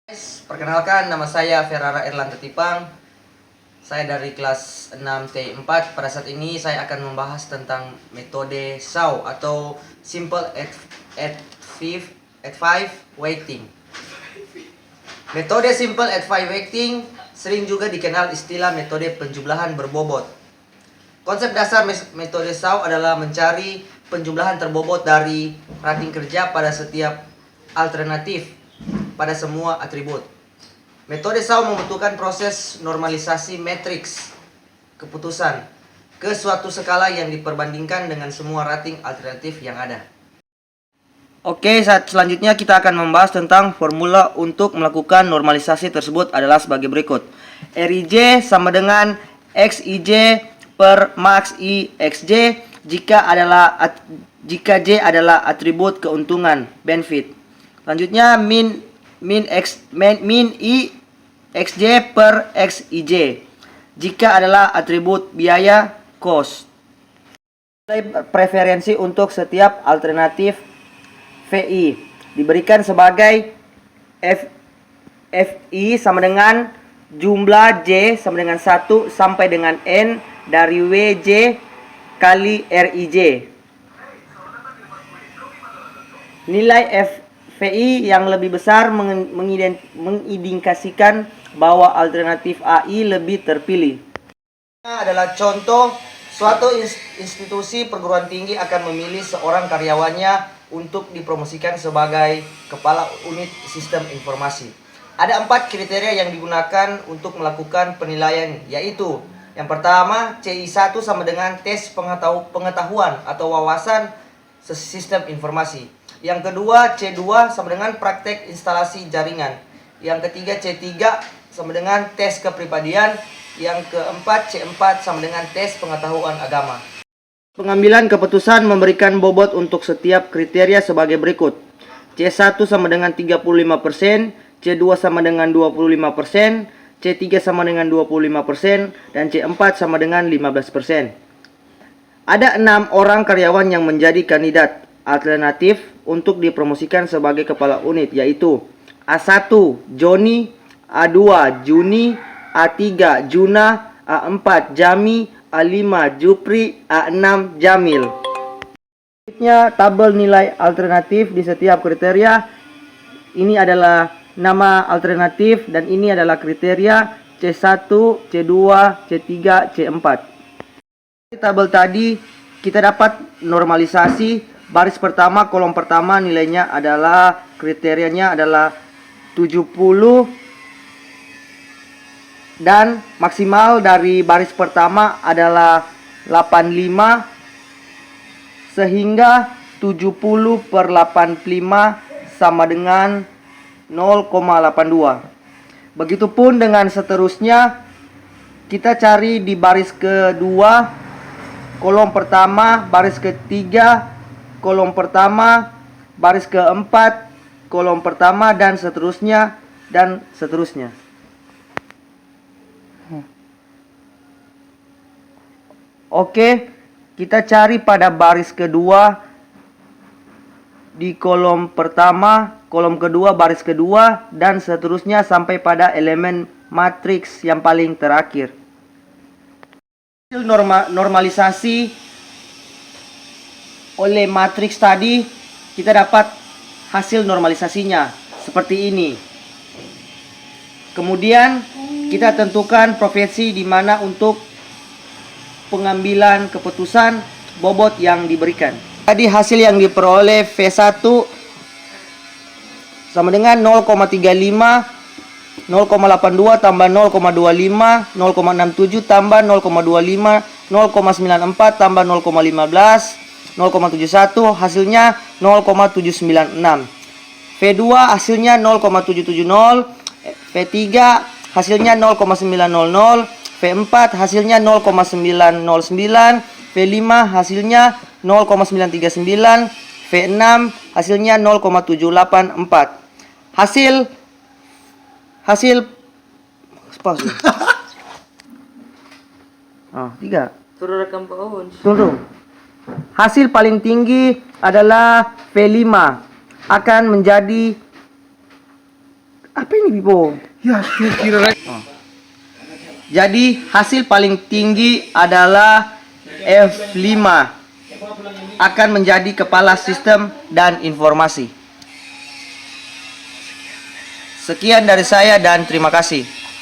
Guys, perkenalkan nama saya Ferrara Erlanta Tipang. Saya dari kelas 6 T4. Pada saat ini saya akan membahas tentang metode SAW atau Simple at 5 Weighting. Metode Simple at 5 Weighting sering juga dikenal istilah metode penjumlahan berbobot. Konsep dasar metode SAW adalah mencari penjumlahan terbobot dari rating kerja pada setiap alternatif pada semua atribut. Metode SAW membutuhkan proses normalisasi matriks keputusan ke suatu skala yang diperbandingkan dengan semua rating alternatif yang ada. Oke, selanjutnya kita akan membahas tentang formula untuk melakukan normalisasi tersebut adalah sebagai berikut. Rij sama dengan Xij per max I Xj jika J adalah atribut keuntungan benefit. Selanjutnya min I Xj per Xij jika adalah atribut biaya cost. Preferensi untuk setiap alternatif VI diberikan sebagai Fi sama dengan jumlah J sama dengan 1 sampai dengan N dari Wj kali Rij. Nilai FVI yang lebih besar mengindikasikan bahwa alternatif AI lebih terpilih. Ini adalah contoh suatu institusi perguruan tinggi akan memilih seorang karyawannya untuk dipromosikan sebagai kepala unit sistem informasi. Ada 4 kriteria yang digunakan untuk melakukan penilaian, yaitu yang pertama, CI1 sama dengan tes pengetahuan atau wawasan sistem informasi. Yang kedua, C2 sama dengan praktek instalasi jaringan. Yang ketiga, C3 sama dengan tes kepribadian. Yang keempat, C4 sama dengan tes pengetahuan agama. Pengambilan keputusan memberikan bobot untuk setiap kriteria sebagai berikut. C1 sama dengan 35%, C2 sama dengan 25%, C3 sama dengan 25%, dan C4 sama dengan 15%. Ada 6 orang karyawan yang menjadi kandidat alternatif untuk dipromosikan sebagai kepala unit, yaitu A1 Joni, A2 Juni, A3 Juna, A4 Jami, A5 Jupri, A6 Jamil. Selanjutnya tabel nilai alternatif di setiap kriteria. Ini adalah nama alternatif dan ini adalah kriteria C1, C2, C3, C4. Di tabel tadi kita dapat normalisasi baris pertama, kolom pertama nilainya adalah kriterianya adalah 70 dan maksimal dari baris pertama adalah 85 sehingga 70 per 85 sama dengan 0,82. Begitupun dengan seterusnya, kita cari di baris kedua, kolom pertama, baris ketiga, kolom pertama, baris keempat, kolom pertama, dan seterusnya, dan seterusnya. Oke, kita cari pada baris kedua di kolom pertama, kolom kedua, baris kedua, dan seterusnya sampai pada elemen matriks yang paling terakhir. Hasil normalisasi oleh matriks tadi, kita dapat hasil normalisasinya seperti ini. Kemudian kita tentukan profesi di mana untuk pengambilan keputusan bobot yang diberikan. Tadi hasil yang diperoleh V1 sama dengan 0,35, 0,82 tambah 0,25, 0,67 tambah 0,25, 0,94 tambah 0,15, 0,71, hasilnya 0,796. V2 hasilnya 0,770, V3 hasilnya 0,900, V4 hasilnya 0,909, V5 hasilnya 0,939, V6 hasilnya 0,784. Hasil tiga. Suruh rekam pohon. Tunggu. Hasil paling tinggi adalah V5 akan menjadi Apa ini Pipo? Ya, kira-kira. Jadi hasil paling tinggi adalah F5, akan menjadi kepala sistem dan informasi. Sekian dari saya dan terima kasih.